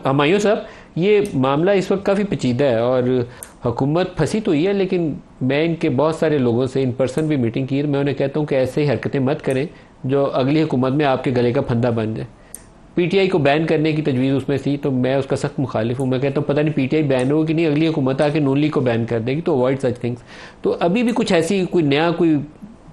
हमायूं साहब, ये मामला इस वक्त काफ़ी पेचीदा है और हुकूमत फंसी तो ही है, लेकिन मैं इनके बहुत सारे लोगों से इन पर्सन भी मीटिंग की है। मैं उन्हें कहता हूँ कि ऐसे ही हरकतें मत करें जो अगली हुकूमत में आपके गले का फंदा बन जाए। पीटीआई को बैन करने की तजवीज़ उसमें थी, तो मैं उसका सख्त मुखालिफ हूँ। मैं कहता हूँ पता नहीं पीटीआई बैन हो कि नहीं, अगली हुकूमत आके नून लीग को बैन कर देगी, तो अवॉइड सच थिंग्स। तो अभी भी कुछ ऐसी कोई नया कोई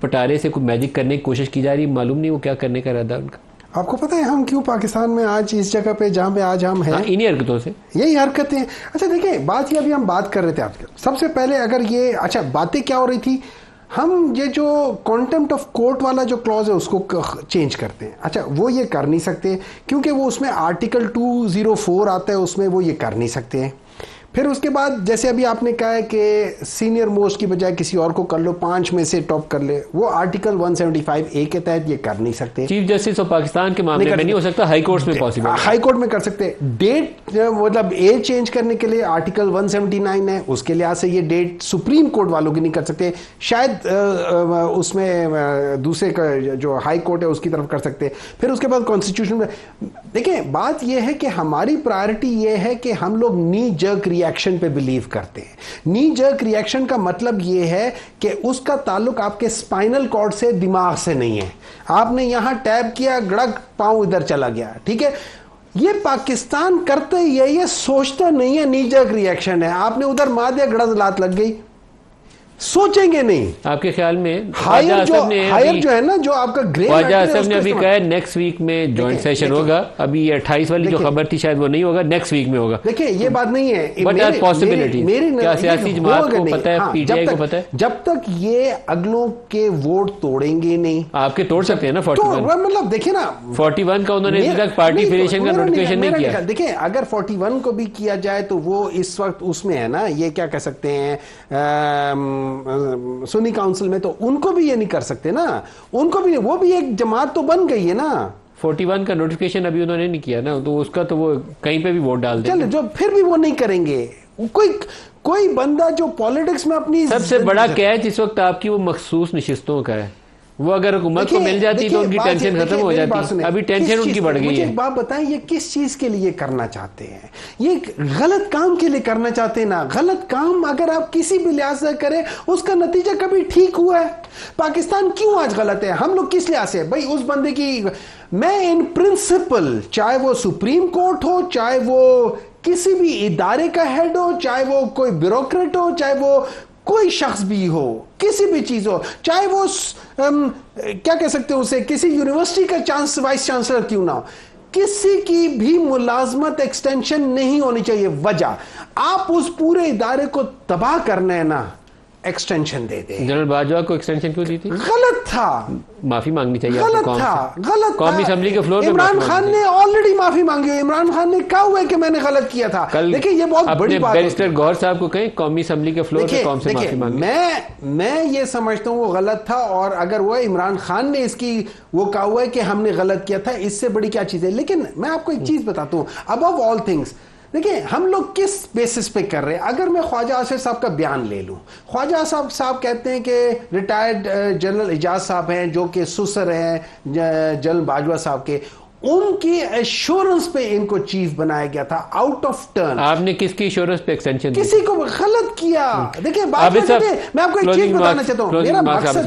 पटारे से कोई मैजिक करने की कोशिश की जा रही है, मालूम नहीं वो क्या करने का इरादा उनका। आपको पता है हम क्यों पाकिस्तान में आज इस जगह पे जहाँ पे आज हम हैं? इन्हीं हरकतों से, यही हरकतें। अच्छा देखिए, बात ये अभी हम बात कर रहे थे आपके सबसे पहले, अगर ये अच्छा बातें क्या हो रही थी, हम ये जो कॉन्टेम्प्ट ऑफ कोर्ट वाला जो क्लॉज है उसको चेंज करते हैं। अच्छा वो ये कर नहीं सकते क्योंकि वो उसमें आर्टिकल 204 आता है, उसमें वो ये कर नहीं सकते हैं। फिर उसके बाद जैसे अभी आपने कहा है कि सीनियर मोस्ट की बजाय किसी और को कर लो, 5 में से टॉप कर ले, वो आर्टिकल 175A के तहत ये कर नहीं सकते। चीफ जस्टिस ऑफ पाकिस्तान के मामले में नहीं हो सकता, हाई कोर्ट में पॉसिबल, हाई कोर्ट में कर सकते। डेट मतलब एज चेंज करने के लिए आर्टिकल 179 है, उसके लिहाज से ये डेट सुप्रीम कोर्ट वालों की नहीं कर सकते, शायद उसमें दूसरे का जो हाई कोर्ट है उसकी तरफ कर सकते। फिर उसके बाद कॉन्स्टिट्यूशन में देखिए, बात यह है कि हमारी प्रायोरिटी ये है कि हम लोग नी जर्क रिएक्शन पे बिलीव करते हैं। नी जर्क रिएक्शन का मतलब यह है कि उसका ताल्लुक आपके स्पाइनल कॉर्ड से, दिमाग से नहीं है। आपने यहां टैप किया, गड़क पांव इधर चला गया, ठीक है। ये पाकिस्तान करते ही है, ये सोचता नहीं है, नी जर्क रिएक्शन है। आपने उधर मार दिया, गड़क लात लग गई, सोचेंगे नहीं। आपके ख्याल में हायर जो है ना, जो आपका ग्रे ख्वाजा आसिफ ने अभी कहा है नेक्स्ट वीक में जॉइंट सेशन होगा। अभी ये 28 वाली जो खबर थी शायद वो नहीं होगा, नेक्स्ट वीक में होगा। देखिए ये बात नहीं है, बट यार पॉसिबिलिटी क्या सियासी जमात को पता है, पीटीआई को पता है, जब तक ये अगलों के वोट तोड़ेंगे नहीं। आपके तोड़ सकते हैं ना 41, मतलब देखिए ना 41 का उन्होंने अभी तक पार्टी फिलेशन का नोटिफिकेशन नहीं किया। देखिए अगर 41 को भी किया जाए तो वो इस वक्त उसमें है ना, ये क्या कह सकते हैं, सुन्नी काउंसिल में, तो उनको भी ये नहीं कर सकते ना, उनको भी, वो भी एक जमात तो बन गई है ना। 41 का नोटिफिकेशन अभी उन्होंने नहीं किया ना, तो उसका तो वो कहीं पे भी वोट डाल देंगे। चल, जो फिर भी वो नहीं करेंगे। कोई बंदा जो पॉलिटिक्स में अपनी सबसे बड़ा कैच इस वक्त आपकी वो मखसूस निशिस्तों का है, वो अगर हुकूमत को मिल जाती तो उनकी टेंशन खत्म हो जाती। अभी टेंशन उनकी बढ़ गई है। मुझे एक बात बताएं, ये किस चीज के लिए करना चाहते हैं? ये गलत काम के लिए करना चाहते हैं ना। गलत काम अगर आप किसी भी लिहाज से करें, उसका नतीजा कभी ठीक हुआ है? पाकिस्तान क्यों आज गलत है? हम लोग किस लिहाज से भाई उस बंदे की, मैं इन प्रिंसिपल, चाहे वो सुप्रीम कोर्ट हो, चाहे वो किसी भी इदारे का हेड हो, चाहे वो कोई ब्यूरोक्रेट हो, चाहे वो कोई शख्स भी हो, किसी भी चीज हो, चाहे वो क्या कह सकते हो उसे, किसी यूनिवर्सिटी का वाइस चांसलर क्यों ना हो, किसी की भी मुलाजमत एक्सटेंशन नहीं होनी चाहिए। वजह, आप उस पूरे इदारे को तबाह करना है ना, एक्सटेंशन दे दे। जनरल बाजवा को एक्सटेंशन क्यों दी थी? गलत था, माफी मांगनी चाहिए। गलत था। कौमी असेंबली के फ्लोर पे इमरान खान ने ऑलरेडी माफी मांगी है। इमरान खान ने कहा हुआ है कि मैंने गलत किया था। देखिए ये बहुत बड़ी बात है। बैरिस्टर गौहर साहब को कहें कौमी असेंबली के फ्लोर पे कौन से माफी मांगी। मैं ये समझता हूँ वो गलत था, और अगर वो इमरान खान ने इसकी वो कहा हुआ है कि हमने गलत किया था, इससे बड़ी क्या चीज है। लेकिन मैं आपको एक चीज बताता हूँ, अबव ऑल थिंग्स, देखिए हम लोग किस बेसिस पे कर रहे हैं। अगर मैं ख्वाजा आसिफ साहब का बयान ले लूं, ख्वाजा साहब कहते हैं कि रिटायर्ड जनरल एजाज साहब हैं जो कि सुसर हैं जनरल बाजवा साहब के, उनकी एश्योरेंस पे इनको चीफ बनाया गया था, आउट ऑफ टर्न। आपने किसकी एश्योरेंस पे एक्सटेंशन दी? किसी को गलत किया। देखिए बात मैं आपको एक चीज बताना चाहता हूं,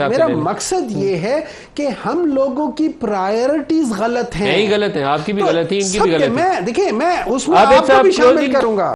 मेरा मकसद ये है कि हम लोगों की प्रायोरिटीज गलत हैं। नहीं गलत है, आपकी भी गलत है, इनकी भी गलत है। देखिए मैं उसमें आपको भी शामिल करूंगा।